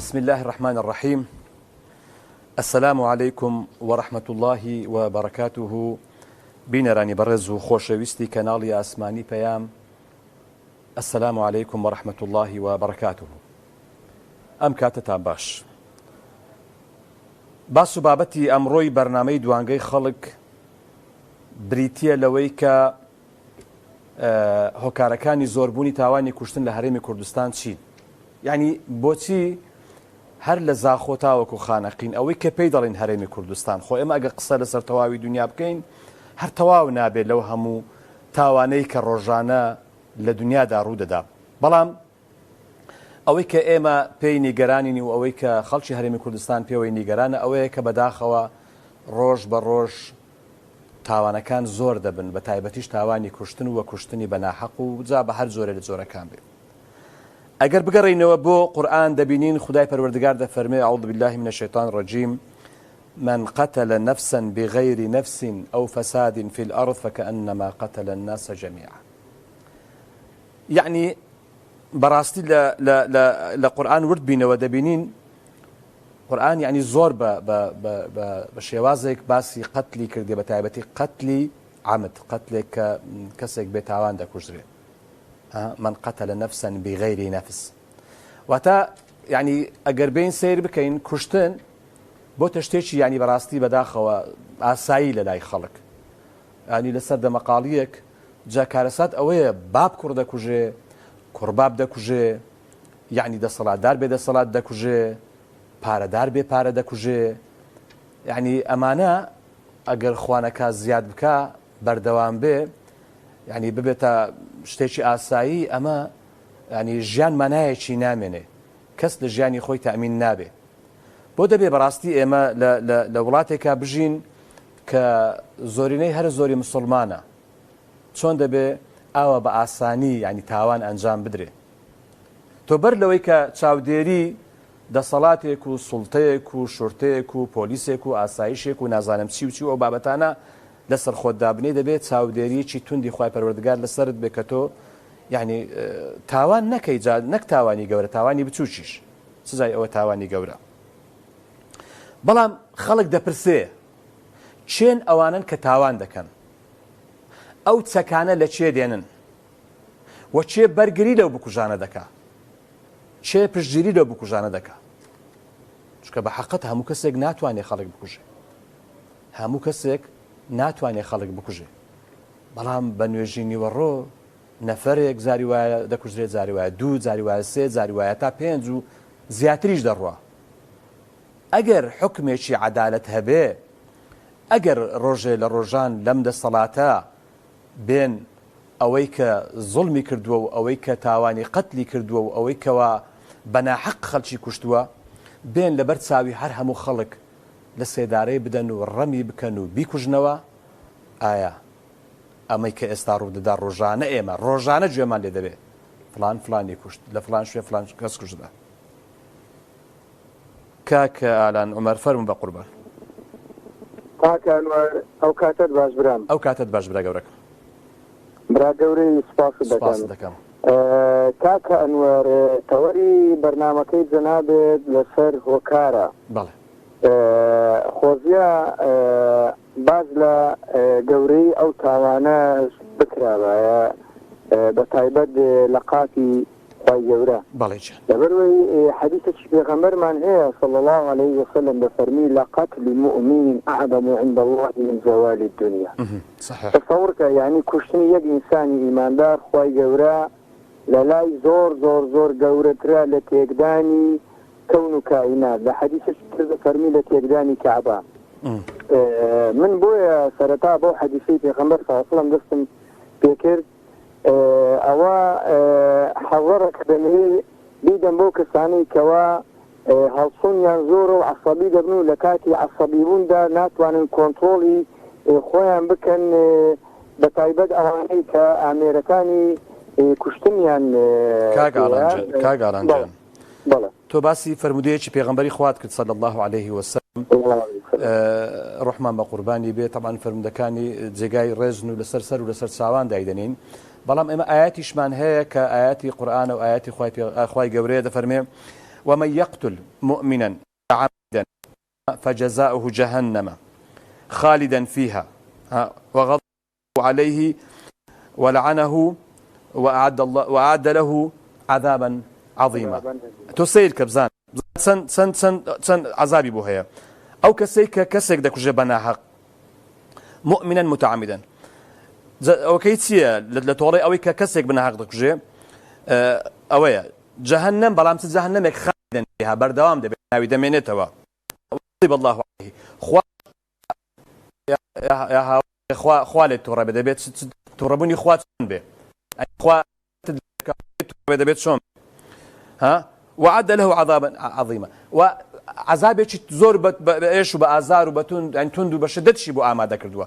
بسم الله الرحمن الرحيم. السلام عليكم ورحمة الله وبركاته. بینەرانی بەڕێز و خۆشەویستی کەناڵی ئاسمانی پەیام، السلام عليكم ورحمة الله وبركاته. ئەم کاتتان باش. باس و بابەتی ئەمڕۆی بەرنامەی دوانگەی خەڵک بریتیە لەوەی کە هۆکارەکانی زۆربوونی تاوانی کوشتن لە هەرێمی کوردستان چین. یعنی بۆچی هەر لە زاخۆتاوەکو خانەقین ئەوەی کە پێی دەڵێن هەرێمی کوردستان، خۆ ئێمە ئەگە قسە لەسەر تەواوی دنیا بکەین هەر تەواو نابێت لەو هەموو تاوانەی کە ڕۆژانە لە دنیادا ڕوودەدا. بەڵام ئەوەی کە ئێمە پێی نیگەرانین و ئەوەی کە خەڵکی هەرێمی کوردستان پێوەی نیگەرانە ئەوەیە کە بەداخەوە ڕۆژ بە ڕۆژ تاوانەکان زۆر دەبن، بە تایبەتیش تاوانی کوشتن و کوشتنی بەناحەق و جا بە هەر زۆرە لە جۆرەکان بێت. ئەگەر بگەڕینەوە بۆ قورئان دەبینین خدای پەروەردگار دەفەرمێ ئەعوذ بالله من الشیطان الرجیم: من قتل نفسا بغير نفس أو فساد في الأرض فكأنما قتل الناس جميعا. يعني براستي لقرآن ورد بينا ودبينين قرآن يعني زور بشيوازك باسي قتلي كردي بتايبتي قتلي عمد قتلي كسك بتاوان دا كجري. من قتل نفسا بغير نفس واتا يعني اگر بين سير بكين كشتن بۆ تشتێکی ینی بەڕاستی بەداخەوە ئاسایی لە لای خەڵک، ینی لەسەر دەمەقاڵیەک جا کارەسات ئەوەیە باب کوڕ دەکوژێ، کوڕباب دەکوژێ، یعنی دەسەڵاتدار بێ دەسەڵات دەکوژێ، پارەدار بێ پارە دەکوژێ. یعنی ئەمانە ئەگەر خوانەکە زیاد بکە بەردەوام بێ، یعنی ببێتە شتێکی ئاسایی، ئەمە ینی ژیان مانایەکی نامێنێ، کەس لە ژیانی خۆی تەئمین نابێ. بۆ دەبێ بەڕاستی ئێمە لە وڵاتێکا بژین کە زۆرینەی هەر زۆری مسلمانە، چۆن دەبێ ئاوە بە ئاسانی ینی تاوان ئەنجام بدرێ. تۆ بەر لەوەی کە چاودێری دەسەڵاتێک و سوڵتەیەک و شورتەیەک و پۆلیسێک و ئاسایشێک و نازانم چی و چی ئەو بابەتانە لەسەر خۆت دابنێ، دەبێت چاودێریی توندی خوای پەروەردگار لەسەرت بێ کە تۆ یعنی تاوان نەکەی، نەک تاوانی گەورە، تاوانی بچووکیش، سزای ئەوە تاوانی گەورە. بەڵام خەڵک دەپرسێ چێن ئەوانن کە تاوان دەکەن، ئەو چەکانە لە چێ دێنن و چێ بەرگری لەو بکوژانە دەکا، چێ پشتگیری لەو بکوژانە دەکا. چونکە بە حەقەت هەموو کەسێک ناتوانێت خەڵک بکوژێ، هەموو کەسێک ناتوانێت خەڵک بکوژێ. بەڵام بە نوێژی نیوەڕۆ نەفەرێک زاری وایە دەکوژرێت، زاری وایە دوو، زاری وایە سێ، زاری وایە تا پێنج و زیاتریش دەڕوا. ئەگەر حکمێکی عەدالەت هەبێ، ئەگەر ڕۆژێ لە ڕۆژان لەم دەسەڵاتە بێن ئەوەی کە زوڵمی کردووە و ئەوەی کە تاوانی قەتلی کردووە و ئەوەی کەوا بەناحەق خەڵکی کوشتووە بێن لەبەر چاوی هەر هەموو خەڵک لە سێدارەی بدەن و ڕەمی بکەن و بیکوژنەوە، ئایا ئەمەی کە ئێستا ڕوودەدا ڕۆژانە ئێمە ڕۆژانە گوێمان لێ دەبێ فلان فلانی کوشت لە فلان شوێ فلان کەس کوژدا. کاکە ئالان عومەر فەرموو بە قوربان. کاکە ئەنوەر ئەو کاتت باش برام. ئەو کاتت باش برا گەورەکەم. برا گەورەی سپاس دەکەم. کاکە ئەنوەر تەوەری بەرنامەکەی جەنابێت لەسەر هۆکارە. بەڵێ. خۆزیە باز لە گەورەی ئەو تاوانە بکراوایە بە تایبەت لە قاتی خی گەورە. بەڵێ لەبەروەی حەدیثێکی پێغەمبەرمان هەیە صلی الله عليه وسلم دەفەرمی لقتل مؤمن أعظم عند الله من زوال الدنيا. تصورکە یعنی کوشتنی یەک ئینسانی ئیماندار خی گەورە لە لای زۆر زۆر زۆر گەورەترە لە تێکدانی کەون و کائینات. لە حەدیثێکی تر دەفەرمی لە تێکدانی کەعبە. من بۆیە سەرەتا بۆ حەدیثەی پێغەمبەر صلی الله عليه وسلم دەستم پێکرد ئەوە حەوەڕێک دەنوێ بیدەم بۆ کەسانەی کەوا هەڵسوونیان زۆر و عەسەبی دەبن و لە کاتی عەسەبیبووندا ناتوانن کۆنتڕۆڵی خۆیان بکەن، بە تایبەت ئەوانەی کە ئامێرەکانی کوشتنیان. کاگاڵانجان تۆ باسی فرمودەیەکی پێغەمبەری خوات کرد صلی الله عليه وسلم، ڕحمان بە قوربانی بێت. طبعا فرمودەکانی جێگای ڕێژن و لەسەر سەر و لەسەر چاوان دایدەنین. بەڵام ئێمە ئاياتیشمان هەیە کە ئاياتی قورئانە و ئاياتی خوای گەورەیە دەفەرمێ ومن يقتل مؤمنا متعمدا فجزاؤه جهنم خالدا فيها وغضب عليه ولعنه وأعد له عذابا عظيما. تسيل كبزان سن عذابي بوهيا أو كسيك دك جبنا حق مؤمنا متعمدا أو كيتسيا لتوري أو كسيك بنا حق دك جي أويا جهنم بلامس جهنم خالدا فيها بردوام ده بناوي دمينتها غضب الله عليه يا خوالد تورا بده بيت توربوني خوات به خوات بده بيت شون وعد له عذابا عظيما وعذاب زور بايش وبازار وبتون يعني تندو بشدت شي بو اماده كردوا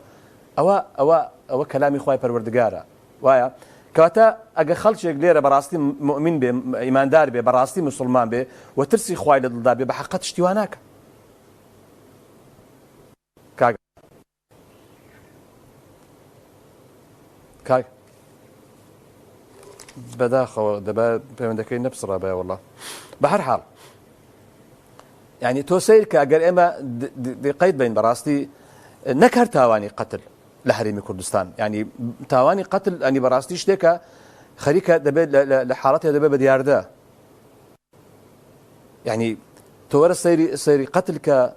او كلامي خوي پروردگارا وايا كاتا اگه خلچ غير براستي مؤمن به ایماندار به براستي مسلمان به وترسي خوي للدا به بحقت اشتواناك كاي بداخل دابا بيمدكي نفس رابع والله بحر حال يعني توسيل كاجر اما دي قيد بين براستي نكر تاواني قتل لحريم كردستان يعني تاواني قتل يعني براستي شتيكا خريكه دابا لحالتها دابا بديارده يعني تور سيري قتل ك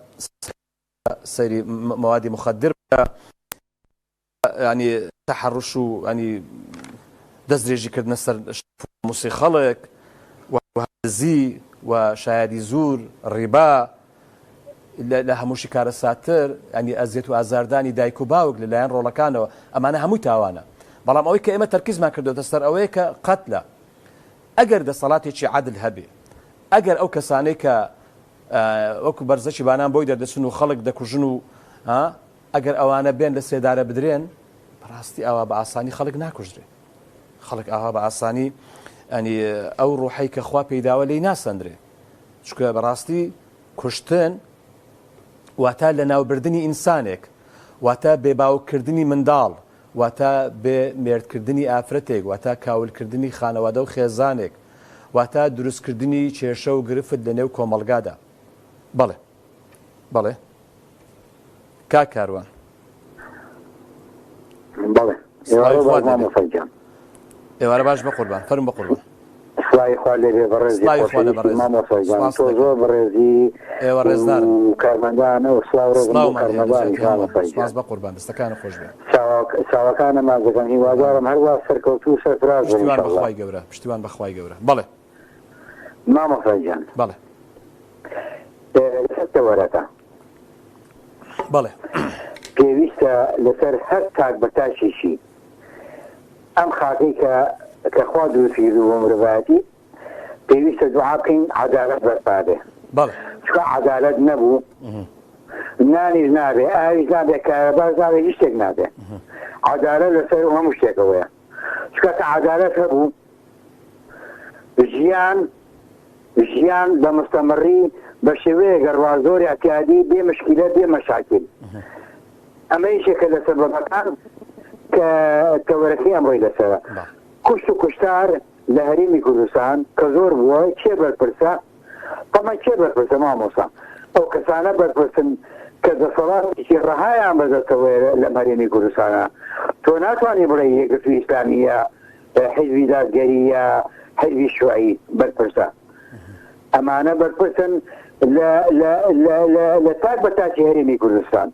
سيري مواد مخدره يعني تحرش يعني دزريجي كردنا سر موسي خلق وهزي وشاهدي زور الربا لها موشي كار الساتر يعني ازيت وازارداني دايكو باوك للاين رولكانو اما انا همو تاوانا بلام اويك اما تركيز ما كردو تستر اويك قتله اگر د صلاتي شي عدل هبي اگر او كسانيك اوك برزشي بانان بويدر دسنو خلق دكوجنو اگر اوانا بين لسيداره بدرين براستي اوا باساني خلق ناكوجري خلق اوا باساني يعني او روحي كخوا بيداوه لي ناس اندري شكو براستي كشتن واتا لناو بردني انسانك واتا بباو كردني مندال واتا بمرد كردني افرتك واتا كاول كردني خانواده و خيزانك واتا دروس كردني چيرشه و گرفت لنيو كوملگادا بله كاروان بله ايوه باش بقربان فرم بقربان سلاي خوالي برزي ماما فاجان توزو برزي ايوه رزدار وكارمندان وسلاو رزم كارمندان ماما فاجان بقربان دستكان خوش به ساوا كان ما زكان هي وزارم هر سركوتو سفراز ان شاء الله پشتیوان بخوای گوره بله ماما فاجان بله ست ورقه بله پێویستە لەسەر هەر تاک بەتاشیشی ئەم خاکەی کە خوا دروستی بۆ مرۆڤایەتی پێویستە دوعا بکەین عەدالەت بەرپا بێ چونکە عەدالەت نەبوو نانیش نابێ ئاویش نابێ کارەباش نابێ هیچ شتێک نابێ عەدالەت لەسەر هەموو شتێکەوەیە چونکە کە عەدالەت هەبوو ژیان بە مستەمڕی بە شێوەیە گەڕوا زۆری ئەتیادی بێ مشکلە بێ مەشاکل ئەمە یەکێکە لە سەبەبەکان کە وەرەکەی ئەمڕۆی لەسەرە کوشت و کوشتار لە هەرێمی کوردستان کە زۆر بووە چێ بەرپرسە تەمە چێ بەرپرسە مامۆستا ئەو کەسانە بەرپرسن کە دەسەڵاتێکی ڕەهایان بەدەستەوەیە لەم هەرێمی کوردستانە تۆ ناتوانێ بڵێ یەکگرتووی ئیسلامیە حیزبی دادگەریە حیزبی شوعی بەرپرسە ئەمانە بەرپرسن لە تاک بە تاکی هەرێمی کوردستان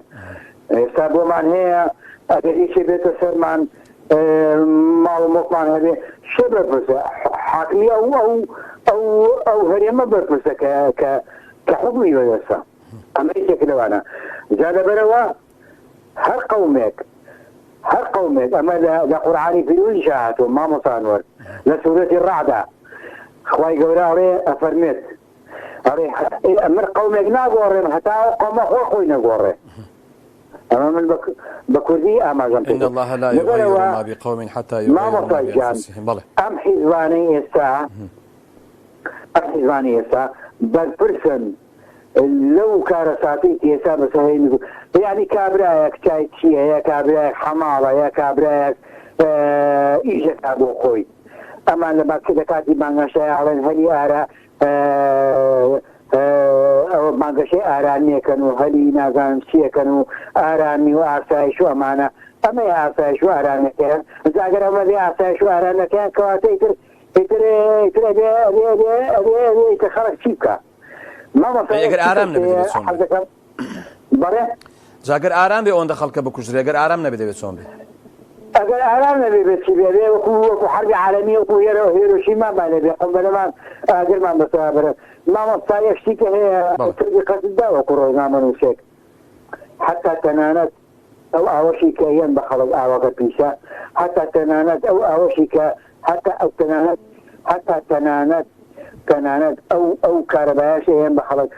ئێستا بۆمان هەیە ئەگەر هیچی بێتە سەرمان ماڵ مۆکمان هەبێ شێ بەرپرسە حاکمی ئەو هەرێمە بەرپرسە کە حکمی بەدەستە ئەمە یەکێک لەوانە جا لەبەرەوە هەر قەومێک ئەمە لە قورعانی پیرۆزی هاتووە مامۆستا ئەنوەر لە سوورەتی ڕەعدا خوای گەورە ئەڵێ ئەفەرمێت ئەڵێ ئەمر قەومێک ناگۆڕێن هەتا قەومە خۆی نەگۆڕێ أما من بكردي أمازون إن الله لا يغير ما بقوم حتى يغيروا ما بأنفسهم أم حزباني يسا بالبرسن لو كارساتي يسا بسهين يعني كابرايك تايتشي يا كابرايك حمارة يا كابرايك إيجا كابو خوي أما لما كده كاتي بانغا شايعلن هلي أرى مانگەشەی ئارانیەکەن و هەلی نازانم چیەکەن و ئارامی و ئاسایش و ئەمانە ئەمە ئاسایش و ئارانەکەیان جاگەر ئەمە لێ ئاسایش و ئارانەکەیان کەواتەی تر خەڵک چی بکە ئەگەر ئارام نەبێت بەڵێ جاگەر ئارام بێ ئەوەندە خەڵکە بکوژرێ ئەگەر ئارام نەبێت دەبێت چۆن بێت ئەگەر ئارام نەبێ بێتی بێ وەکو حەربی عالەمی وەکو هیرۆشیمامان لەبێ قەمبەرەمان ئاگرمان بەسابرە مامۆستا یەکشتیکە هەیە تردی قەسددا وەکو ڕۆژنامە نووسێک حتا تەنانەت ئەو ئاوەشی کە هێن بە خەڵک ئاوەکە پیشە حتا تەنانەت ئەو ئاوەشی کە حتا تەنانەت ئەو کارەبایەش هێن بە خەڵک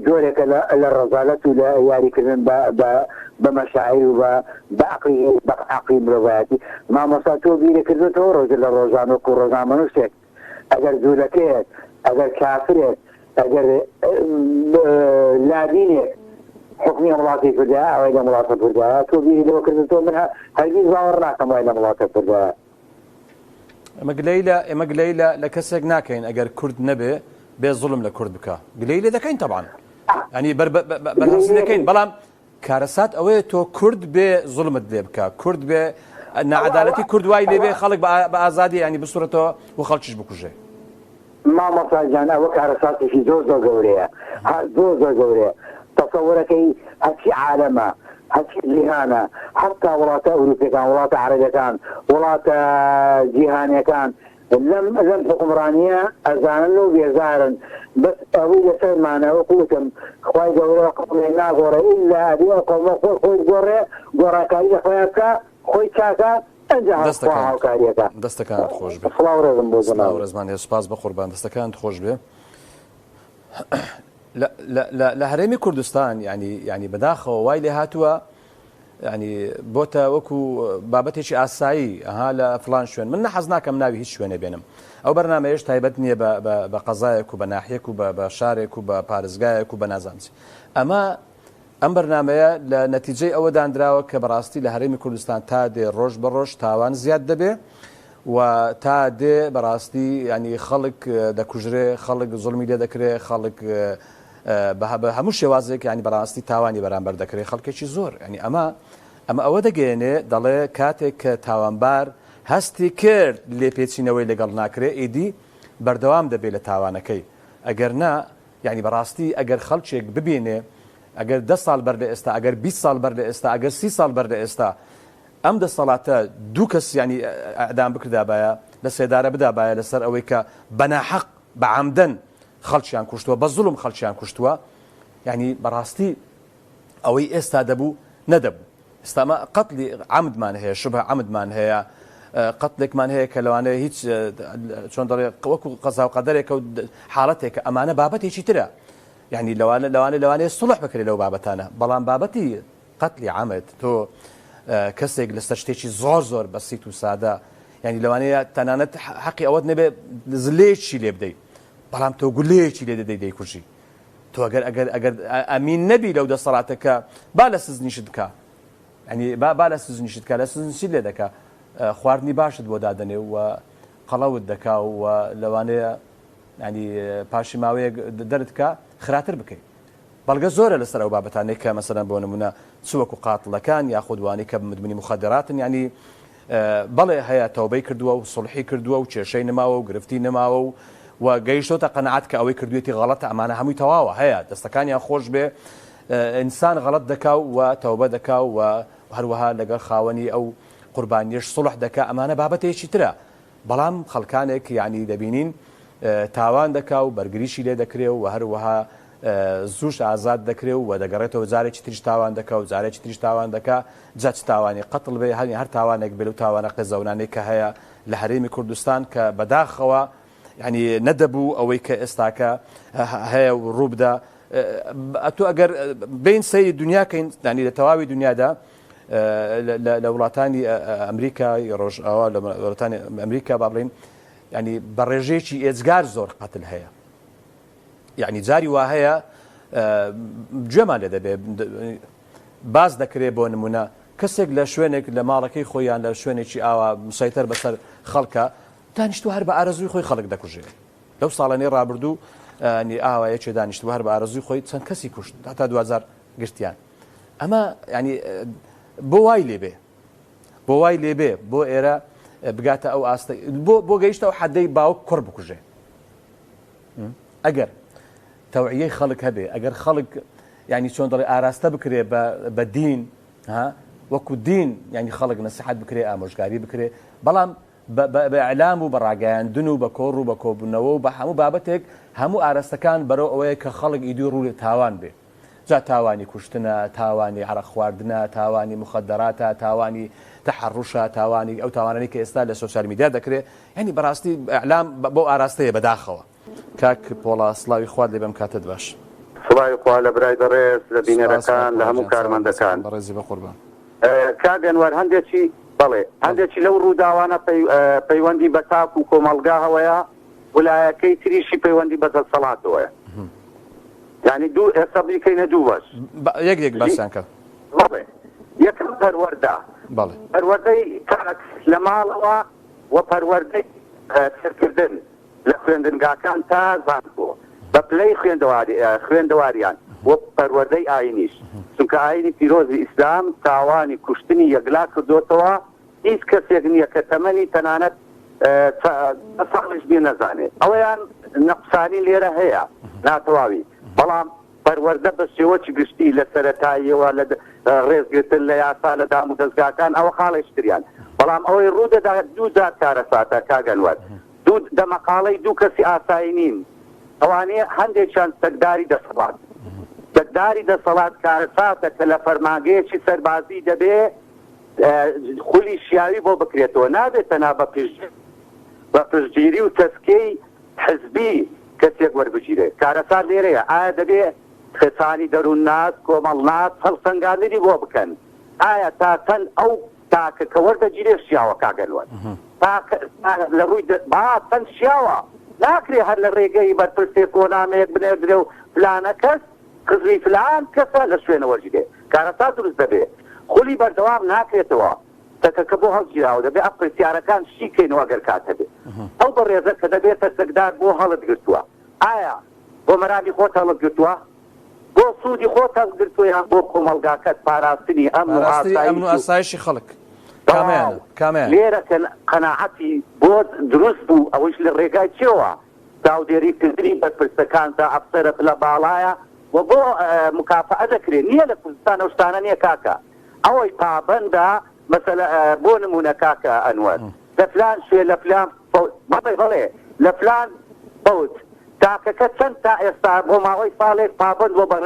جۆرێکە لە ڕەزالەت و لە یاریکردن بە مەشاعیر و بە عەقلی مرۆڤایەتی مامۆستا تۆ بیرەکردێتەوە ڕۆژ لە ڕۆژان وەکو ڕۆژنامە نووسێک ئەگەر جوولەکەیەک ئەگەر کافرێک ئەگەر لادینێک حکمی وڵاتی کوردیا ئەوەی لە وڵاتە کوردیا تۆ بیری لەوە کردێتەوە من هەرگیز باوەڕ ناکەم وای لە وڵاتە کوردیا ئێمە گلەی لە کەسێک ناکەین ئەگەر کورد نەبێ بێ زوڵم لە کورد بکە گلەی لێ دەکەین تەبعاً ینی بەرهەمسی دەکەین بەڵام کارەسات ئەوەیە تۆ کورد بێ زوڵمت لێ بکە کورد بێ نەعەدالەتی کورد وای لێ بێ خەڵک بە ئازادی ینی بسوورەتەوە و خەڵکیش بکوژێ مامۆستا گیان ئەوە کارەساتێکی زۆر گەورەیە زۆر گەورەیە تەسەوورەکەی هەرچی عالەمە هەرچی جیهانە حتا وڵاتە ئەوروپیەکان وڵاتە عەرەبیەکان وڵاتە جیهانیەکان لەم حکومڕانیە ئەزانن و بێزارن بەس ئەوەی لەسەرمانە وەکوتم خوای گەورە قەڵێ ناگۆڕێ ئیلا ئەبێ قەومە خۆی گۆڕێ گۆڕاکاری لە خۆیان بکە خۆی چاکە دەستەکانت خۆش بێ ڕێزمان سوپاس بە قوربان دەستەکانت خۆش بێ لە هەرێمی کوردستان ینی بەداخەوە وای لێ هاتووە ینی بۆتە وەکو بابەتێکی ئاسایی ئەها لە فلان شوێن من نەحەز ناکەم ناوی هیچ شوێنە بێنم ئەو بەرنامەیەش تایبەت نییە بە قەزایەک و بە ناحیەک و بە شارێک و بە پارێزگایەک و بە نازانچی ئەم بەرنامەیە لە نەتیجەی ئەوە دانراوە کە بەڕاستی لە هەرێمی کوردستان تا دێ ڕۆژ بە ڕۆژ تاوان زیاد دەبێ و تا دێ بەڕاستی ینی خەڵک دەکوژرێ خەڵک زوڵمی لێ دەکرێ خەڵک بە هەموو شێوازێک ینی بەڕاستی تاوانی بەرامبەر دەکرێت خەڵکێکی زۆر ینی ئەمە ئەوە دەگەێنێ دەڵێ کاتێک کە تاوانبار هەستی کرد لێپێچینەوەی لەگەڵ ناکرێ ئیدی بەردەوام دەبێت لە تاوانەکەی ئەگەر نا ینی بەڕاستی ئەگەر خەڵکێک ببینێ ئەگەر 10 ساڵ بەر لە ئێستا ئەگەر 20 ساڵ بەر لە ئێستا ئەگەر 30 ساڵ بەر لە ئێستا ئەم دەسەڵاتە دوو کەس ینی ئەعدام بکردابایە لە سێدارە بدابایە لەسەر ئەوەی کە بەناحەق بەعەمدەن خەڵکیان کوشتووە بە زوڵم خەڵکیان کوشتووە ینی بەڕاستی ئەوەی ئێستا دەبوو نەدەبوو ئێستامە قەتلی عەمدمان هەیە شوبهە عەمدمان هەیە قەتلێکمان هەیە کە لەوانەیە هیچ چۆن دەڵێ وەکو قەزا و قەدەرێکە و حاڵەتێکە ئەمانە بابەتێکی ترە یعنی لەوانەیە سڵح بکرێت لەو بابەتانە بەڵام بابەتی قەتلی عەمد تۆ کەسێک لەسەر شتێکی زۆر بەسیت و سادە ینی لەوانەیە تەنانەت حەقی ئەوەت نەبێ زلێکی لێ بدەیت بەڵام تۆ گولەیەکی لێ دەیکوژی تۆ ئەگەر ئەمین نەبی لەو دەسەڵاتەکە با لە سزنیشت بکە ینی با لە سزنیشت کە لە سزنشی لێ دەکا خواردنی باشت بۆ دادەنێ و قەڵەوت دەکا و لەوانەیە ینی پاشی ماوەیەک دەرت کە خراتر بکەیت بەڵگە زۆرە لەسەر ئەو بابەتانەی کە مەسەلەن بۆ نمونە چوەکو قاتڵەکان یاخودوانی کە مدمنی مخدراتن ینی بەڵێ هەیە تەوبەی کردووە و سڵحی کردووە و کێشەی نماوە و گرفتی نماوە و گەیشتۆتە قەنەعات کە ئەوەی کردوێتی غەڵەتە ئەمانە هەمووی تەواوە هەیە دەستەکانیان خۆش بێ ئینسان غەڵەت دەکا و تەوبە دەکا و هەروەها لەگەڵ خاوەنی ئەو قوربانیش سڵح دەکا ئەمانە بابەتێکی ترە بەڵام خەڵکانێک یعنی دەبینین تاوان دەکا و بەرگریشی لێ دەکرێ و هەروەها زوش ئازاد دەکرێ و دەگەڕێتەوە جارێکی تریش تاوان دەکا و جارێکی تریش تاوان دەکا جاچ تاوانی قەتڵ بێ هەر تاوانێک بێ و تاوانە قەزەونانەی کە هەیە لە هەرێمی کوردستان کە بەداخەوە ینی نەدەبوو ئەوەی کە ئێستاکە هەیە و ڕووبدا ئەتۆ ئەگەر بین سەی دنیاکەین ینی لە تەواوی دنیادا لە وڵاتانی ئەمریکا ڕۆژئاوا لە وڵاتانی ئەمریکا با بڵێن ینی بە ڕێژەیەکی ئێجگار زۆر قەتل هەیە یعنی جاری وا هەیە گوێمان لێ دەبێ باز دەکرێت بۆ نمونە کەسێک لە شوێنێک لە ماڵەکەی خۆیان لە شوێنێکی ئاوا مسەیتەر بەسەر خەڵکە دانیشتووە هەر بە ئارەزووی خۆی خەڵک دەکوژێت لەو ساڵانەی ڕابردوو نی ئاوایەکێ دانیشتوە هەر بە ئارەزوی خۆی چەند کەسی کوشت تا 2000 گرتیان ئەمە ینی بۆ وای لێبێ بۆ ئێرە بگاتە ئەو ئاستە بۆ گەیشتە ئەو حەدەی باوک کوڕ بکوژێ ئەگەر تەوعیەی خەڵک هەبێ ئەگەر خەڵک ینی چۆن دەڵێ ئاراستە بکرێ بە دین وەکو دین ینی خەڵک نەسیحەت بکرێ ئامۆژگاری بکرێ بەڵام بە ئەعلام و بە ڕاگەیاندن و بە کۆڕ و بە کۆبوونەوە و بە هەموو بابەتێک هەموو ئاراستەکان بەرەو ئەوەیە کە خەڵک ئیدی ڕووی تاوان بێ جا تاوانی کوشتنە تاوانی عەرەق خواردنە تاوانی مخدراتە تاوانی تەحەڕوشە تاوانی ئەو تاوانانی کە ئێستا لە سۆسیال میدیا دەکرێت ینی بەڕاستی ئەعلام بۆ ئاراستەیە بەداخەوە کاک پۆڵا سڵاوی خوارد لێ بەم کاتت باش سڵاوی خوا لە برای بەڕێز لە بینەرەکان لە هەموو کارمەندەکان بەڕێزی بە قوربان کاک ئەنوەر هەندێکی بەڵێ هەندێکی لەو ڕووداوانە پەیوەندی بە تاک و کۆمەڵگا هەوەیە ویلایەکەی تریشی پەیوەندی بە دەسەڵاتەوەیە یعنی دوو ئێستا بریکەینە دوو بەش یەک باسییان کە بەڵێ یەکەم پەروەردە پەروەردەی کاک لە ماڵەوە و پەروەردەی سەرکردن لە خوێندنگاکان تا زانکۆ بە پلەی خوێندەواریان وە پەروەردەی ئاینیش چونکە ئاینی پیرۆزی ئیسلام تاوانی کوشتنی یەکلا کردوتەوە هیچ کەسێک نییە کە تەمەنی تەنانەت ساڵش بێ نەزانێت ئەوەیان نەقسانی لێرە هەیە ناتەواوی بەڵام پەروەردە بە شێوەی گشتی لە سەرەتاییەوە لە ڕێزگرتن لە یاسا لە دام و دەستگاکان ئەوە خاڵێشتریان بەڵام ئەوەی ڕوودەدا دوو جار کارەساتە کاگەنوەر دوو دەمەقاڵەی دوو کەسی ئاسایی نین ئەوانەیە هەندێکیان سەگداری دەسەڵات سەگداری دەسەڵات کارەساتە کە لە فەرمانگەیەکی سەربازی دەبێ خولی شیاوی بۆ بکرێتەوە نابێت تەنها بە پشتگیری و تەسکەی حزبی کەسێک وەربگیرێت کارەسات لێرەیە ئایا دەبێت خێسانی دەروون ناس کۆمەڵ ناس هەڵسەنگاندنی بۆ بکەن ئایا تا چەند ئەو تاکە کە وەردەگیرێ شیاوە کاگەنوەر لە ڕووی چەند شیاوە ناکرێ هەر لە ڕێگەی بەرپرسێ کۆنامەیەک بنێردرێ و فلانە کەس خزری فلان کەسە لە شوێنەوەژیرێ کارەسات دروست دەبێت خولی بەردەوام ناکرێتەوە تەکەکە بۆ هەڵگیراوە دەبێت ئەم پرسیارەکان شیکەینەوە گەر کاتە بێت ئەو بەڕێزە کە دەبێتە سەگدار بۆ هەڵت گرتووە ئایا بۆ مەرامی خۆت هەڵت گرتووە بۆ سوودی خۆت هەڵت گرتووە یان بۆ کۆمەڵگاکەت پاراستنی ئەمن و ئاسایشی خەڵک کامیان لێرە قەناعەتی بۆ دروست بوو ئەوەش لە ڕێگای چێوە داودێریکردنی بەرپرسەکان تا ئەفسەرە لە باڵایە و بۆ مکافعە دەکرێت نییە لە کوردستان ئەو شتانە نییە کاکە ئەوەی پابەندە مەسەلە بۆ نمونە کاکە ئەنوەر لە فلان شوێ لە فلان بەڵێ لە فلان فەوت تاکەکە چەند تا ئێستا بۆ ماوەی ساڵێک پابند بۆ بە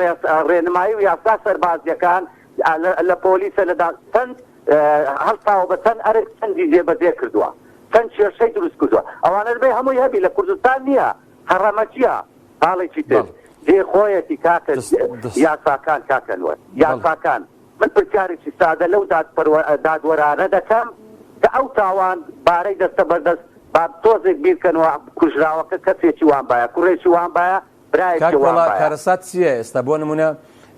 ڕێنمایی و یاسا سەربازیەکان لە پۆلیسە لەدا چەند هەڵتاوە بە چەند ئەرێک چەندی جێبەجێ کردووە چەند کێشەی دروست کردووە ئەوانە بێ هەمووی هەبی لە کوردستان نییە هەڕەمەچیە باڵێکی تر دێ خۆیەتی کاکە یاساکان کاکەنوە یاساکان من پرسیارێکی سادە لەو دادوەرانە دەکەم کە ئەو تاوان بارەی دەستە بەردەست با تۆزێک بیرکەنەوە کوژراوەکە کەسێکی وان باە کوڕێکی وان باە برایەکی وان باە کارەسات چییە ئێستا بۆ نمونە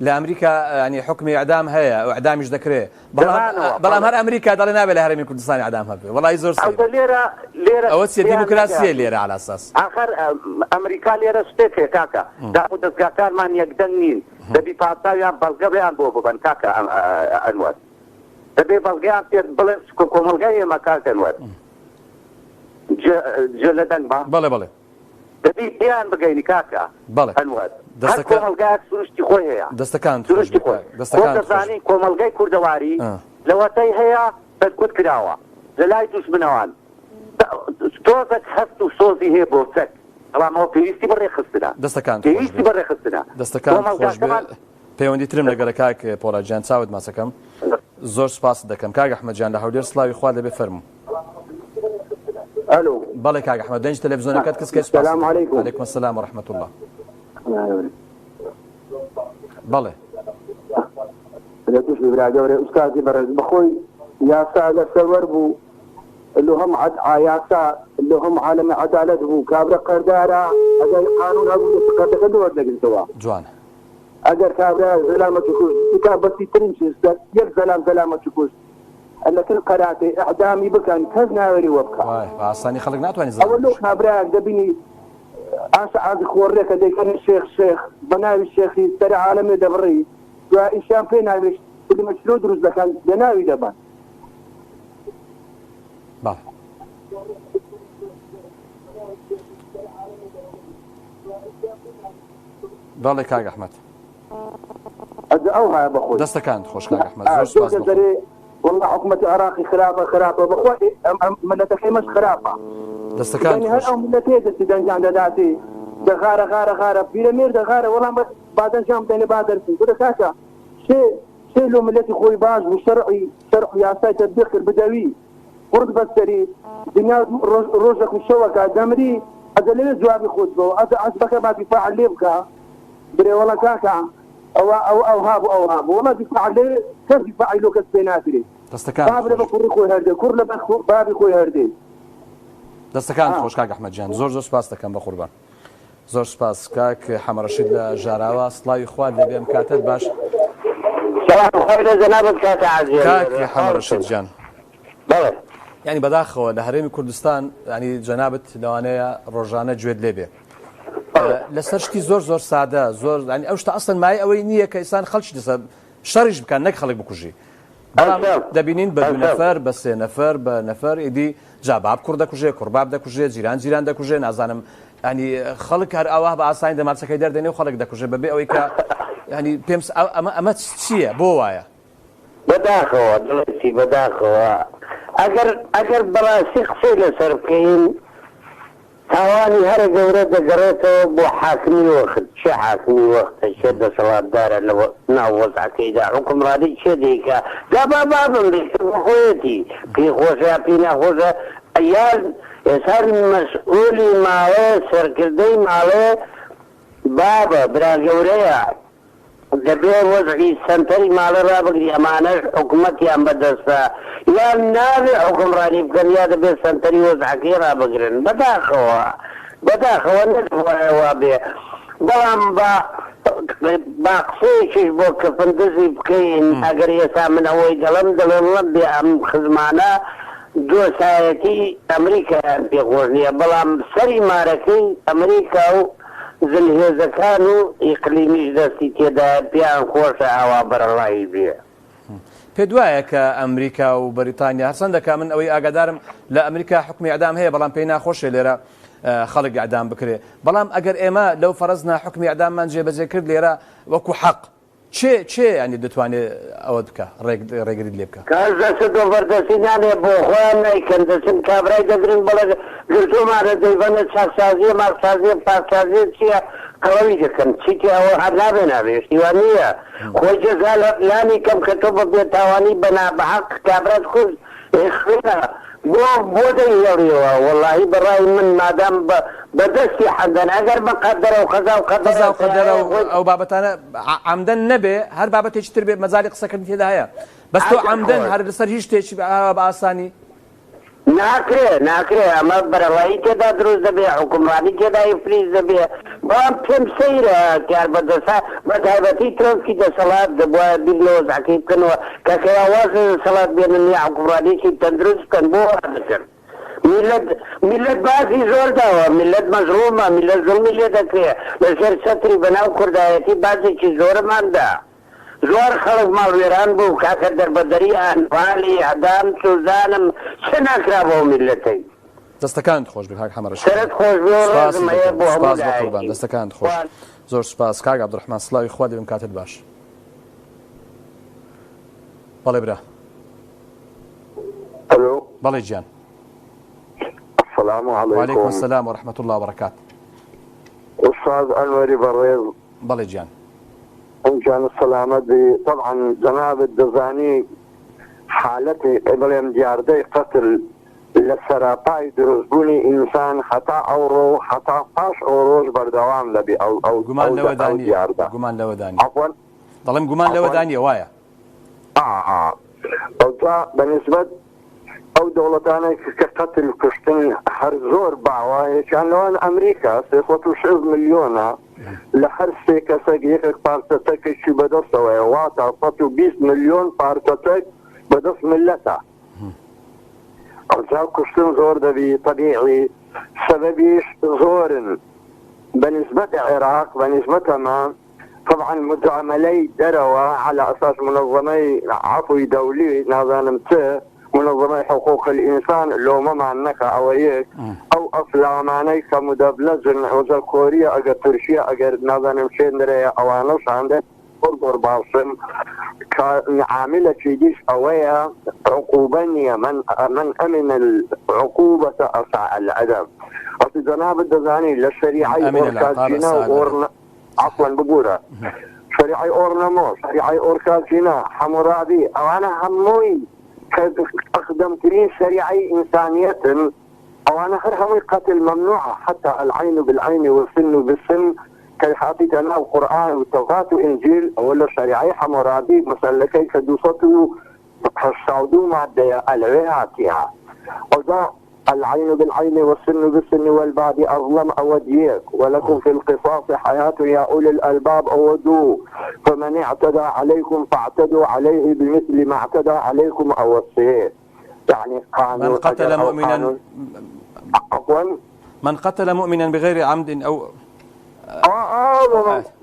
لە ئەمریکا ینی حکمی ئەعدام هەیە و ئەعدامیش دەکرێت بەڵام هەر ئەمریکا دەڵێ نابێت لە هەرێمی کوردستانی ئەعدام هەبێ وەڵای زۆر ئەوە چیە دیموکراسیە لێرە عەلە ئەساس ئاخر ئەمریکا لێرە شتێک هەیە کاکە داخ و دەستگاکانمان یەکدەنگ نین دەبی پاساویان بەڵگە بێیان بۆ ببەن کاکە ئەنوەر دەبێ بەڵگەیان پێ بڵێن کۆمەڵگای ئێمە کاکە ئەنوەر جێ لە دەنگ بەڵێ دەبی پێیان بگەینی کاکە ئەنوەر هەر کۆمەلگایەک سروشتی خۆی هەیە سروشتی خۆی خۆ دەزانی کۆمەلگای کوردەواری لەوەتەی هەیە سەرکوت کراوە لە لای دوژمنەوان تۆزێک هەست و سۆزی هەیە بۆ چەک بەڵامەوە پێویستی بەڕێخستنە پێویستی بەڕێخستنە دەستەکان پەیوەندی ترم لەگەڵ کاک پۆڵاجیان چاوت ماسەکەم زۆر سپاس دەکەم کاک ئەحمەدجان لە هەولێر سڵاوی خوا لەبێ فەرموو الو بەڵێ کاک ئەحمەد دەنج تەلەڤیزۆنەکەت کەس کەس السلام علیکم وعلیکم السلام ورحمة الله بەڵێ لە توش برادەوەرێ ئوستازی بەڕێز بەخۆی یاسا لەسەر بوو اللي هم عياسا اللي هم عالم عدالة بو كابرا قردارا اگر قانون ابو قردك دور دقل سوا جوان اگر كابرا زلامة تكوش كتاب بس ترمشي يك زلامة تكوش لكن قراتي اعدامي بكان كزنا وري وبكا واي اصلا خلق ناتواني اول لو كابرا دبيني عاد خوريك ديكن الشيخ بناوي الشيخي ترى عالمي دبري وإنشان فين هاي كل مشروع دروس كان بناوي دبان با ضلك كاك احمد أوها بخوي دستكان خوش كاك احمد زور سباس والله حكومة العراقي خرافة بخوي من تخيمش خرافة دستكان يعني هل أم نتيجة تدان جان داتي غارة بيرمير غارة والله بعد شام تاني بعد الفين كده كاشا شيء لو ملتي خوي باج وشرعي يا سايت الدخل بدوي ورد بسري دنيا روجك والشوكة دمري هذا ليه جوابي خود بو هذا عجبك ما دفاع اللي بكا بري والله كاكا او هاب والله دفاع اللي كيف دفاع له كسبيناتري دستكان بابي بكوري خوي هردي كور بابي خوي هردي دستكان خوش كاك احمد جان زور سپاس دەکەم بە قوربان زۆر سپاس کاک حەمەڕەشید لە ژاراوە سڵاوی خوارد لەبێ ئەم کاتت باش کاک حەمەڕەشید جان ینی بەداخەوە لە هەرێمی کوردستان ینی جەنابەت لەوانەیە ڕۆژانە گوێت لێبێ لەسەر شتی زۆر سادە زۆر ینی ئەو شتە ئەسڵەن مای ئەوەی نییە کە ئێسان خەڵکی دەسە شەڕیش بکەن نەک خەڵک بکوژی بەڵام دەبینین بە دو نەفەر بە سێ نەفەر بە نەفەر ئیدی جا باب کوڕ دەکوژێ کوڕباب دەکوژێ جیران دەکوژێ نازانم ینی خەڵک هەر ئەوە بە ئاسانی دەمارچەکەی دەردێنێ و خەڵک دەکوژێ بەبێ ئەوەی کە ینی پێم ئەمە چییە بۆ وایە بەداخەوە دڵێتی بەداخەوە ئەگەر بەڕاستی قسەی لەسەر بکەین تاوانی هەرە گەورە دەگەڕێتەوە بۆ حاکمی وەخت چه حاکمی وەختە چێ دەسەڵاتدارە لە ناو وەزعەکەیدا حکومڕانی چێ دەیکا دا بابم خۆیەتی پێی خۆشە پێی ناخۆشە یان ئێستا مەسئولی ماڵێ سەرکردەی ماڵێ بابە برا گەورەیە دەبێ وەزعی سەنتەری ماڵە ڕابگری ئەمانەش حکوومەتیان بەدەستە یان نابێ حکومڕانی بکەن یا دەبێت سەنتەری وەزعەکەی ڕابگرن بەداخەوە نەتوانێوا بێ بەڵام با قسەیەکیش بۆ کەفندزی بکەین ئەگەر ئێستا من ئەوەی دەڵم دەڵێن بێ ئەم خزمانە دۆسایەتی ئەمریکایان پێخۆش نییە بەڵام سەری مارەکەی ئەمریکا و زلهێزەکان و ئیقلیمیش دەستی تێدا پیان خۆشە ئاوا بەرەڵایی بێ پێ دوایە کە ئەمریکا و بەریتانیا هەرچەندەکە من ئەوەی ئاگادارم لە ئەمریکا حکمی ئەعدام هەیە بەڵام پێی ناخۆشێ لێرە خەڵک ئەعدام بکرێ بەڵام ئەگەر ئێمە لەو فەرەزنا حکمی ئەعداممان جێبەجێ کرد لێرە وەکو حەق چێ ینی دەتوانێت ئەوە بکە ڕێگریت لێ بکە کاژدەست و بەردەستی نانێ بۆ خۆیان نیکەن دەچن کابرای دەگرن بەڵێ گرتومانە دەیبەنە چاکسازیە ماڵسازیە پاکسازیە چییە قەڵەوی دەکەن چیتی ئەوە هەر نابێ نابێشتیوان نییە خۆی جەزا لانی کەم کە تۆ بە بێتاوانی بەنابەحەق کابرات خورد خوێنە بۆ دەیهێڵیەوە وەڵاهی بەڕای من مادام بەدەستی حەندەن ئەگەر بەقەدەرە و قەزا و قەدەرە ئەو بابەتانە عەمدەن نەبێ هەر بابەتێکی تر بێ مەجالی قسەکردن تێدا هەیە بەس تۆ عەمدەن هەر لەسەر هیچ شتێکی بە ئاسانی ناکرێ ئەمە بەرەڵایی تێدا دروست دەبێ حکومڕانی تێدا ئیفلیس دەبێ بەڵام پێم سەیرە کار بەدەسا بە تایبەتی ترۆسکی دەسەڵات دەبووە بیلۆزعەکەی بکەنەوە کەکە ئاواز دەسەڵات بێنن یا حکومڕانیی تەندروست بکەن بۆ دەکرد میلەت بازی زۆر داوە میلەت مەزڵومە میلەت زوڵمی لێ دەکرێت لەسەر چەتری بەناو کوردایەتی بازێکی زۆرماندا زۆر خەڵک ماڵوێران بوو کاکە دەربەدەری ئەنوالی ئەدام سوزانم چه ناکرا بۆ میلەتەی دەستەکانت خۆش بێ کاک حەمەڕەشید سەرت خۆش بێ ڕێزمەیە بۆ هەموو دەستەکانت خۆش زۆر سپاس کاک عەبدوڕەحمان سڵاوی خوا دەبێم کاتت باش بەڵێ برا بەڵێ گیان السلام عليكم. وعليكم السلام ورحمة الله وبركاته. أستاذ أنوري بريز. بلي جان. إن كان السلامة دي طبعا جناب الدزاني حالتي إبراهيم جاردي قتل للسراقاي درزبوني إنسان خطأ أورو خطأ فاش أوروش بردوام لبي أو قمان لودانية قمان لودانية عفوا ظلم قمان لودانية وايا أو بالنسبة أو دولتان كقتل كشتن هر زور بعواه كان لوان أمريكا 6 مليون لهر سيكا يخك بارتتك شي بدس وواتا 20 مليون بارتتك بدس ملتا أرجاو كشتن زور دبي طبيعي سببيش زورن بالنسبة العراق بالنسبة تمام طبعا متعاملي دروا على أساس منظمي عفوي دولي نظام منظمي حقوق الإنسان لو ما معناك أو هيك أو أفلاماني كمدبلج وزا كوريا أجر تركيا أجر نظام شندريا أو أنوش عندك قرب باصم كعاملة جيش أويا عقوبانية من أمن العقوبة أسعى العدم أصل جناب الدزاني للشريعة أوركازينا وورنا عفوا بقولها شريعة أورنمو شريعة أوركازينا حمورابي أو أنا هموي أخدمتني شريعة إنسانية أو أنا هموي قتل ممنوعة حتى العين بالعين والسن بالسن كي حاطيت أنا القرآن والتوراة والإنجيل ولا شريعة حمورابي مثلا كيف دوسته السعودو مع الوهاتها وذا العين بالعين والسن بالسن والبعد أظلم أوديك ولكم في القصاص حياة يا أولي الألباب أودوا فمن اعتدى عليكم فاعتدوا عليه بمثل ما اعتدى عليكم أوصيه يعني قانون من قتل مؤمنا عفوا من قتل مؤمنا بغير عمد أو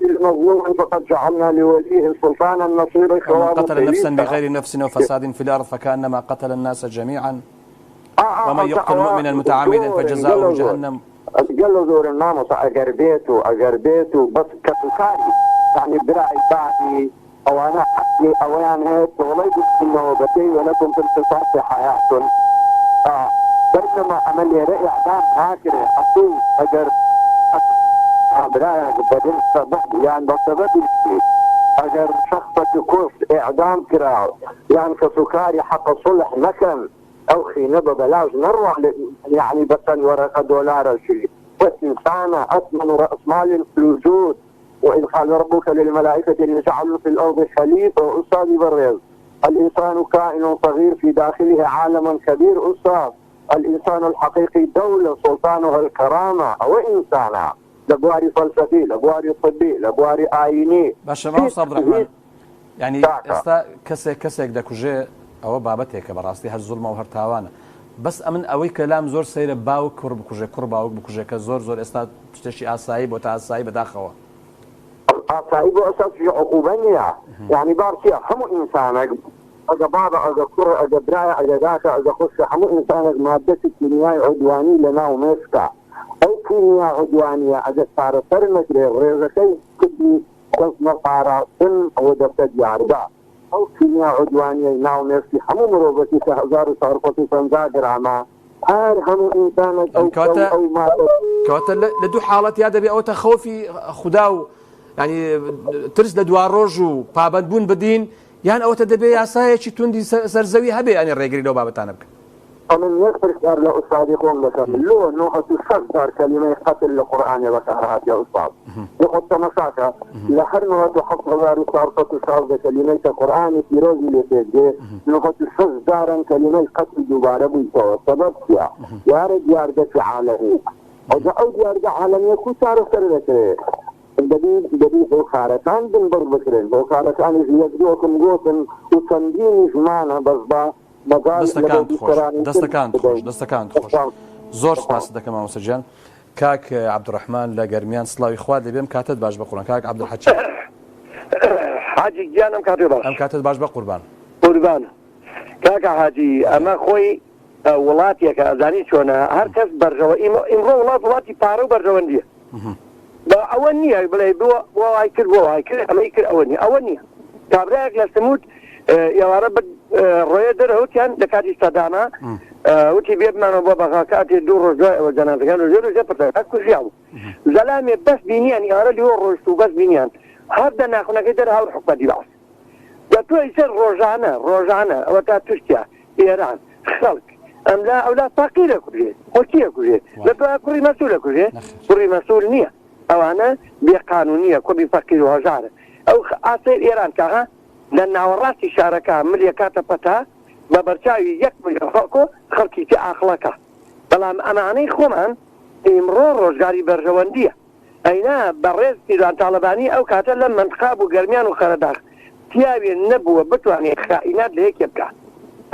المظلوم فقد جعلنا لوليه سلطانا نصيرا من قتل نفسا بغير نفس وفساد في الأرض فكأنما قتل الناس جميعا ومن يقتل مؤمنا متعمدا فجزاؤه جهنم. قالوا زور الناموس أجربيته بس كفكاري يعني برأي بعدي أو أنا حقي أو أنا هيك ولا يقول إنه بتي ولكم في القصاص حياة بينما عمل لي رأي إعدام هكذا أصول أجر برأيك بدل سبب يعني بسبب أجر شخص تكوس إعدام كراو يعني كسكاري حق صلح مكان أو خينبة بلاش نروح يعني بس ورقة دولار شيء بس إنسانة أثمن رأس مال في الوجود وإذ قال ربك للملائكة اللي جعلوا في الأرض خليفة وأستاذ برز الإنسان كائن صغير في داخله عالما كبير أستاذ الإنسان الحقيقي دولة سلطانها الكرامة أو إنسانا لبواري فلسفي لبواري طبي لبواري آيني باشا ما هو عبد الرحمن يعني استا كسك دكوجي أو بابتك براستي هالظلمة وهالتاوانة بس أمن أوي كلام زور سير باو كرب كوجي كرباو بكوجي كزور استا تشتشي أسايب وتأسايب داخوا أسايب وأساس في عقوبانية يعني بارتي حمو إنسانك أجا بابا أجا كرة أجا براية أجا داكا أجا خش حمو إنسانك مادة كيميائي عدواني لنا ومسكا أو كيمياء عدوانية أجا صار فرمتري غيرتي كدي قصنا صار سن ودفت جاربا أو كيمياء عدوانية ناو مسكي حمو مروبتي كهزار صارفتي سنزاجر عما هار حمو إنسانك أو مادة كواتا لدو حالات يادا بي أو تخوفي خداو يعني ترس لدوار روجو بابند بون بدين يعني أو تدبي ياسايا شي توندي سرزوي هبي يعني الرجل لو بابتانا بك ومن يكفر دار لا أستاذ يقوم لك لو نوع تستقدر كلمة قتل القرآن وكهرات يا أستاذ يقول مساكا لحرنا تحط غار صارت تصاب كلمة القرآن في روزي لتجي نقول تستقدر كلمة قتل دوباره بيتو سبب يا رجال في عالمي أو يرجع عالمي كل تعرف كذا بدي بوخارتان بن بربكرين بوخارتان يجدوكم جوتن وتنظيم جمعنا بس دستكانت خوش زور سپاس دەکەم مامۆستاجان کاک عبدالرحمن لە گەرمیان سڵاوی خوا دەبێم کاتت باش بە قوربان کاک عبدالحەکیم حاجی گیانم کاتێ باش ئەم کاتت باش بە قوربان کاکە حاجی ئەمە خۆی وڵاتێکە ئەزانی چۆنە هەر کەس بەرژەوە ئیمڕۆ وڵاتی پارە و بەرژەوەندیە ئەوە نییە بڵێ بۆ وای کرد بۆ وای کرد ئەمەی کرد ئەوە نییە کابراایەک لە سموت ئێوارە ڕۆیە دەرەوتیان لە کاتی سەداما وتی بێ بمانەوە بۆ بەغا کاتێ دوو ڕۆژ دوای ئەوە جەنازەکان ژێ پرتەکە کوژیاو زەلامێ بەس بینیان ئێوارە لیوە ڕۆژت و بەس بینیان هەر دە ناخونەکەی دەر هەور حکومەتی باس دە تۆ ئیسەر ڕۆژانە ئەوە تا توشتیا ئێران خەڵک ئەملا ئەولا تاقی لە کوژێت خۆکیە کوژێت لە تۆ کوڕی مەسوولە کوژێت کوڕی مەسوول نییە ئەوانە بێقانونیە کوڕی فەقیر و هەژارە ئەو ئاسێر ئێران کاغا لە ناوەڕاستی شارەکە ملیە کاتە پەتا بە بەرچاوی 1 ملیۆن خەڵکۆ خەڵکی تێ ئاخڵەکە بەڵام ئەمانەی خۆمان ئیمڕۆ ڕۆژگاری بەرژەوەندیە ئەینا بەڕێز تیران تاڵەبانی ئەو کاتە لە منتخاب و گەرمیان و خەرەداخ تیاوێ نەبووە بتوانێت خائینات لە یەکێ بکات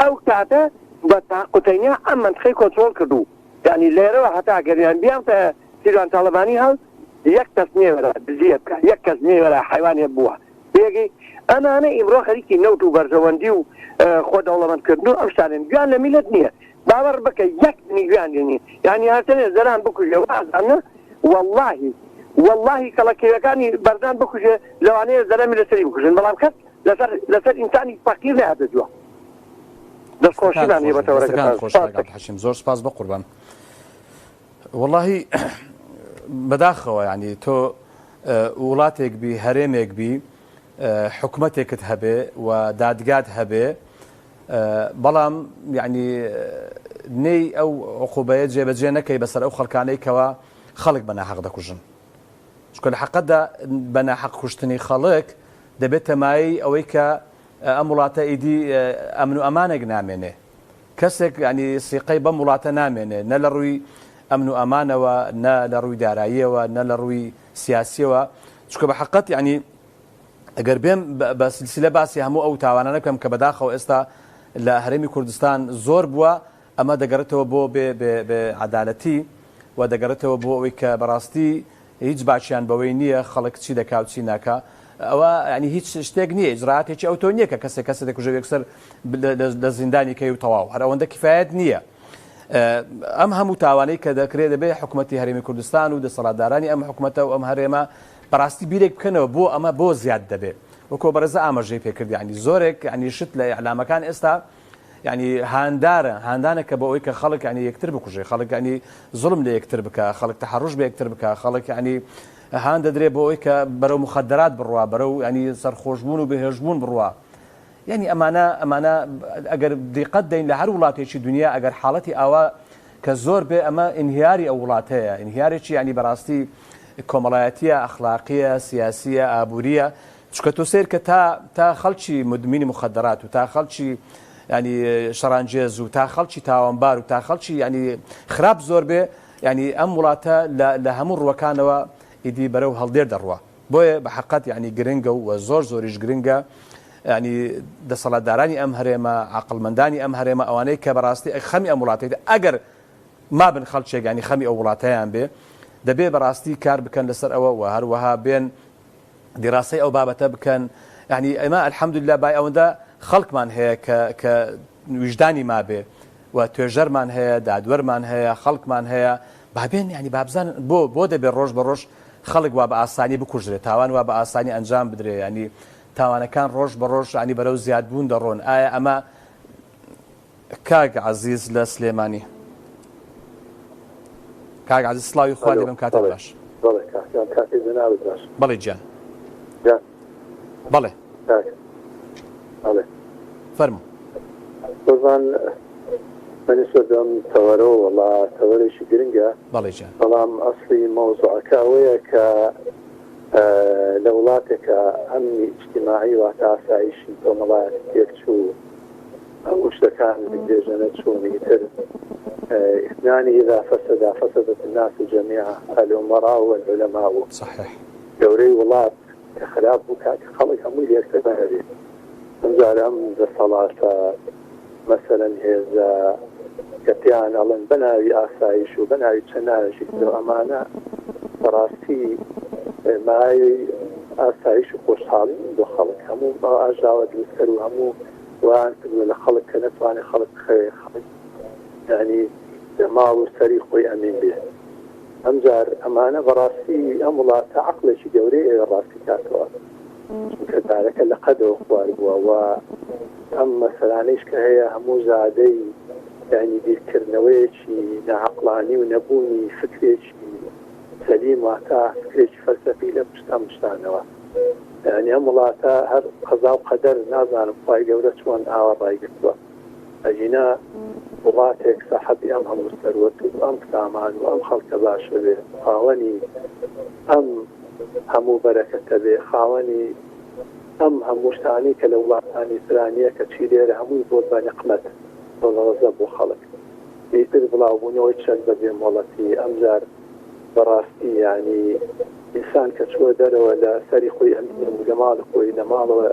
ئەو کاتە بە تاقوتەینیا ئەم منتخەی کۆنترۆل کردو یعنی لێرەوە هەتا گەرمیان بیان تیران تاڵەبانی هەڵ یەک کەس نێوەرە دزیە بکە یەک کەس نێوەرە حیوانێ بووە بێگەی ئەمانە ئیمڕۆ خەریکی نەوت و بەرژەوەندی و خۆ دەوڵەمەندکردن و ئەم شتانن گویان لە میلەت نییە باوەڕ بکە یەک گویان لێنی یعنی هاتنێ زەران بکوژێ وازانە واللهی کەڵەکێوەکانی بەردان بکوژێ لەوانەیە زەرەمی لەسەری بکوژن بەڵام کەس لەسەر ئینسانی فەقیر نەهاتەجووە دەستخۆشیمان هەیە بەتەوەرەکە حەشیم زۆر سپاس بە قوربان واللهی بەداخەوە ینی تۆ وڵاتێک بی هەرێمێک بی حکومەتێکت هەبێ و دادگات هەبێ بەڵام یعنی نەی ئەو عقوبەیە جێبەجێ نەکەی بەسەر ئەو خەڵکانەی کەوا خەڵک بە ناحەق دەکوژن چکە لە حەقەتدا بە ناحەق کوشتنی خەڵک دەبێت تەمایی ئەوەی کە ئەم وڵاتە ئیدی ئەمن و ئەمانێک نامێنێ کەسێک ینی سیقەی بەم وڵاتە نامێنێ نە لە ڕووی ئەمن و ئەمانەوە نە لە ڕووی داراییەوە نە لە ڕووی سیاسیەوە چکە بە حەقەت ینی ئەگەر بێم بە سلسلە باسی هەموو ئەو تاوانانە بکەم کە بەداخەوە ئێستا لە هەرێمی کوردستان زۆر بووە ئەمە دەگەڕێتەوە بۆ بێ عەدالەتی و دەگەڕێتەوە بۆ ئەوەی کە بەڕاستی هیچ باچیان بەوەی نییە خەڵک چی دەکا و چی ناکا ئەوە ینی هیچ شتێک نییە ئیجرعاتێکی ئەوتۆ نییە کە کەسێک دەکوژێ یەکسەر لە زیندانی کەی و تەواو هەر ئەوەندە کفایەت نییە ئەم هەموو تاوانەی کە دەکرێت دەبێت حکوومەتی هەرێمی کوردستان و دەسەڵاتدارانی ئەم حکوومەتە و ئەم هەرێمە بەڕاستی بیرێک بکەنەوە بۆ ئەمە بۆ زیاد دەبێت وەکۆ بەرەزە ئاماژەی پێکرد ینی زۆرێک ینی شت لە ئەعلامەکان ئێستا ینی هاندانە کە بە ئەوەی کە خەڵک ینی یەکتر بکوژێ خەڵک ینی زوڵم لە یەکتر بکە خەڵک تەحەڕوش بە یەکتر بکە خەڵک ینی هان دەدرێت بۆ ئەوەی کە بەرەو مخدرات بڕوا بەرەو ینی سەرخۆشبوون و بەهێژبوون بڕوا یعنی ئەمانە ئەگەر دیقەت دەین لە هەر وڵاتێکی دنیا ئەگەر حاڵەتی ئاوا کە زۆر بێ ئەمە ئینهیاری ئەو وڵاتەیە ئینهیارێکی ینی بەڕاستی کۆمەڵایەتیە ئەخلاقیە سیاسیە ئابووریە چکە تۆ سیر کە تا خەڵکی مدمینی مخدرات و تا خەڵکی ینی شەڕانجێز و تا خەڵکی تاوانبار و تا خەڵکی ینی خراپ زۆر بێ ینی ئەم وڵاتە لە هەموو ڕوەکانەوە ئیدی بەرەو هەڵدێر دەڕوە بۆیە بە حەقەت ینی گرنگە و زۆریش گرنگە ینی دەسەڵاتدارانی ئەم هەرێمە عەقڵمەندانی ئەم هەرێمە ئەوانەی کە بەڕاستی خەمی ئەم وڵاتەیە ئەگەر ما بن خەڵکێک ینی خەمی ئەو وڵاتەیان بێ دەبێ بەڕاستی کار بکەن لەسەر ئەوە و هەروەها بێن دیڕاستەی ئەو بابەتە بکەن ینی ئەمە الحەمدولله بای ئەوەندە خەڵکمان هەیە کە وجدانی ما بێ و توێژەرمان هەیە دادوەرمان هەیە خەڵکمان هەیە بابێن ینی بابزان بۆ دەبێت ڕۆژ بە ڕۆژ خەڵک وا بە ئاسانی بکوژرێت تاوان وا بە ئاسانی ئەنجام بدرێ ینی تاوانەکان ڕۆژ بە ڕۆژ ینی بەرەو زیادبوون دەڕۆن ئایا ئەمە کاک عەزیز لە سلێمانی کاک عەزیز سڵاوی خوا لێ بم کاتە باش بەڵێ گیان بەڵێ فەرموو بەڵێ منیشدەم تەوەرە وڵا تەوەرێکی گرنگە بەڵام ئەسلی مەوزوعەکە ئەوەیە کە لە وڵاتێکە ئەمنی اجتماعی واتە ئاسایشی کۆمەڵایەت تێکچوو ئەم شتەکان بێژەنە چوونی تر اثنان إذا فسدت الناس جميعا الأمراء والعلماء صحيح دوري وڵات کە خراپ بوو کاکە خەڵک هەمووی لێکتەبە هەبێت ئەمجارە ئەم دەسەڵاتە مەسەلەن هێزە کەتیان ئەڵێن بەناوی ئاسایش و بەناوی چەند ناوێکی ئەمانە بەڕاستی مای ئاسایش و خۆشحاڵی بۆ خەڵک هەموو ئاژاوە دروستکەر و هەموو وان کردووە لە خەڵک کە نەتوانێت خەڵک خەڵک ینی دەماڵ و سەری خۆی ئەمین بێت ئەمجار ئەمانە بەڕاستی ئەم وڵاتە عەقڵێکی گەورەی ڕاستی کاتەوە چونکە دارەکە لە قەدەوە خوار بووە و ئەم مەسەلانەیش کە هەیە هەموو زادەی ینی بیرکردنەوەیەکی نەعەقڵانی و نەبوونی فکرێکی سەلیم واتە فکرێکی فەلسەفی لە پشتام شتانەوە ینی ئەم وڵاتە هەر قەزا و قەدەر نازانم خوای گەورە چۆن ئاوا ڕایگرتووە ئەژینا وڵاتێک سەحەبی ئەم هەموو سەروەت و ئەم سامان و ئەم خەڵکە باشە بێ خاوەنی ئەم هەموو بەرەکەتە بێ خاوەنی ئەم هەموو شتانی کە لە وڵاتانی سرانیە کە چی لێرە هەمووی بۆ بە نقمەت ڕەزە بۆ خەڵک ئیتر بڵاوبوونەوەی چەند بەبێ مۆڵەتی ئەمجار بەڕاستی ینی ئینسان کە چووە دەرەوە لە سەری خۆی ئەمین و لە ماڵی خۆی لە ماڵەوە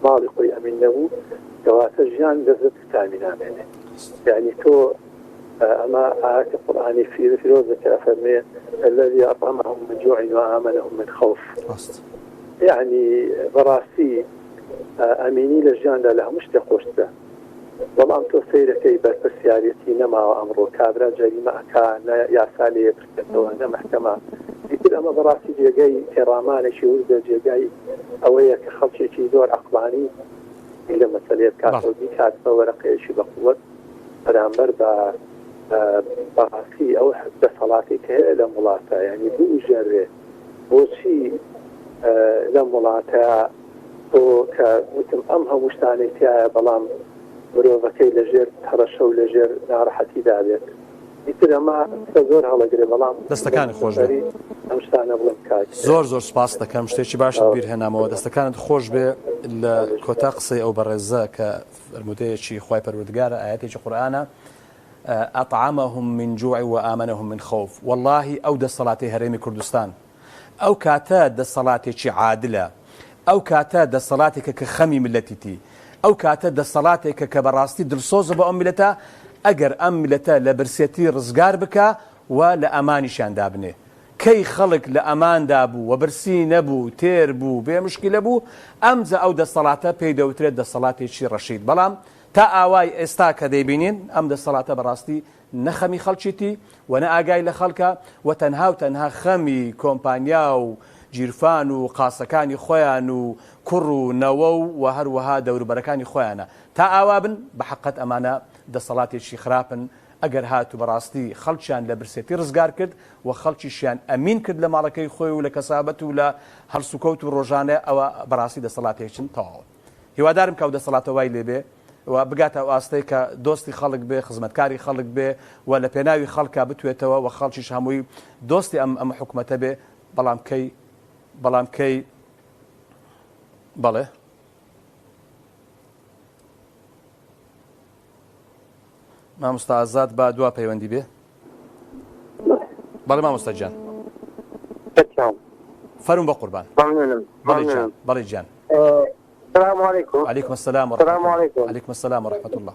ماڵی خۆی ئەمین نەبوو کەواتە ژیان دەزت تامی نامێنێ یعنی تۆ أما آيات القرآن في روزة فرمي الذي أطعمهم من جوع وآمنهم من خوف. يعني براسي أميني لجان لها مش تقوشته والله أنتو سيرتي بسيارتي نما أمرو كابرا جريمة كان يا سالي بركتو أنا محكمة يقول أما براسي جيجاي كرامان شي ولد جيجاي أويا كخلشي شي دور عقلاني إلا مسألة كاتبي كاتبة ورقية شي بقوة برامبر براسي أو حتى صلاتي كهلا ملاتا يعني بوجره بوشي لملاتا و كمتم أمها مشتانيتها بلام مرۆڤەکەی لەژێر هەڕەشە و لەژێر ناڕەحەتی دابێت ئیتر ئەمە زۆر هەڵەگرێ بەڵام دەستەکانی خۆش بێ ئەم شتانە بڵێم کات زۆر سپاس دەکەم شتێکی باشت بیر هێنامەوە دەستەکانت خۆش بێ لە کۆتا قسەی ئەو بەڕێزە کە فرمودەیەکی خوای پەروەردگارە ئاەتێکی قورئانە ئەطعەمەهم من جوع وآمنهم من خوف والله ئەو دەسەڵاتی هەرێمی کوردستان ئەو کاتە دەسەڵاتێکی عادلە ئەو کاتە دەسەڵاتێکە کە خەمی ملەتیتی ئەو کاتە دەسەڵاتێکە کە بەڕاستی دڵسۆزە بە ئەم میلەتە ئەگەر ئەم میلەتە لە برسێتی ڕزگار بکە و لە ئەمانیشاندا بنێ کەی خەڵک لە ئەماندا بوو و برسی نەبوو تێر بوو بێ مشکلە بوو ئەمجا ئەو دەسەڵاتە پێی دەوترێت دەسەڵاتێکی ڕەشید بەڵام تا ئاوای ئێستا کە دەیبینین ئەم دەسەڵاتە بەڕاستی نەخەمی خەڵکیتی و نە ئاگای لە خەڵکە و تەنها خەمی کۆمپانیا و جیرفان و قاسەکانی خۆیان و کوڕ و نەوە و هەروەها دەوروبەرەکانی خۆیانە تا ئاوا بن بە حەقەت ئەمانە دەسەڵاتێکی خراپن ئەگەر هاتو بەڕاستی خەڵکیان لە برسێتی ڕزگار کرد و خەڵکیشیان ئەمین کرد لە ماڵەکەی خۆی و لە کەسابەت و لە هەڵسوکەوت و ڕۆژانە ئەوە بەڕاستی دەسەڵاتێکن تەواوە هیوادارم کە ئەو دەسەڵاتە وای لێبێ و بگاتە ئاستەی کە دۆستی خەڵک بێ خزمەتکاری خەڵک بێ و لە پێناوی خەڵکە بتوێتەوە و خەڵکیش هەمووی دۆستی ئەم حکومەتە بێ بەڵام کەی بەڵێ مامۆستا ئازاد با دوا پەیوەندی بێ بەڵێ مامۆستا گیان فەرموون بە قوربان بەڵێ گیان السلام عليكم. عليكم السلام ورحمة الله. عليكم السلام ورحمة الله.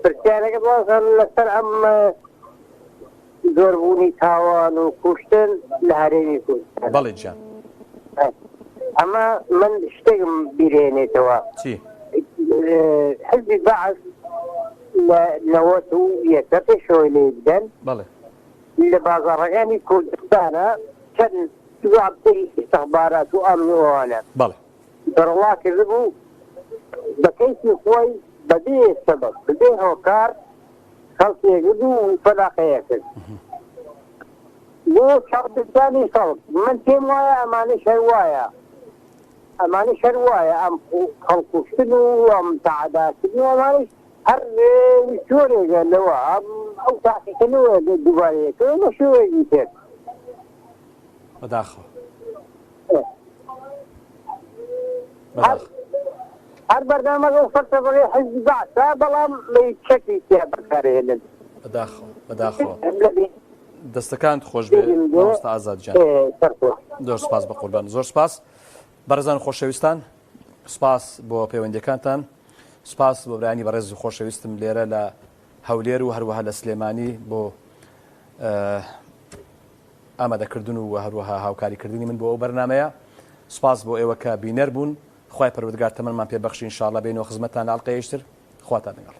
برسيانك بوصل لسر زۆربوونی تاوان و کوشتن لە هەرێمی کوردستان بەڵێ گیان ئەمە من شتێکم بیرێنێتەوە چی حزبی بەعث لە 91 پێشەوەی لێ بدەن بەڵێ لە بازاڕەکانی کوردستانە چەند جوابدەری ئیستەخبارات و ئەمنیوانە بەڵێ بەرەڵا کردبوو بە کەیسی خۆی بەبێ سەبەب بەبێ هۆکار خەڵکێک و فەلاقەیە کرد بۆ چاودەرانی خەڵک من پێم وایە ئەمانەش هەر وایە ئەم خەڵکوشتن و ئەم تەعاداکردن و ئەمانش هەر شۆرێکە لەوە ئەو تاقیکردنەوە دووبارەیەکەوە بە شێوەیەکی تر بەداخەوە هەر بەردامەگە و فەرتەبەڵێ حزبی بەعثە بەڵام چەکی تێ بەکارهێنن بەداخەوە دەستەکانت خۆش بێ مامۆستا ئازاد گیان زۆر سپاس بە قوربان زۆر سپاس بەڕێزان خۆشەویستان سپاس بۆ پەیوەندیەکانتان سپاس بۆ برایانی بەڕێز خۆشەویستم لێرە لە هەولێر و هەروەها لە سلێمانی بۆ ئامادەکردن و هەروەها هاوکاریکردنی من بۆ ئەو بەرنامەیە سپاس بۆ ئێوە کە بینەر بوون خوای پەروەردگار تەمەنمان پێبەخشی ئینشاءڵڵا بینەوە خزمەتتان ئاڵقەیەشتر خواتان لەگەڵ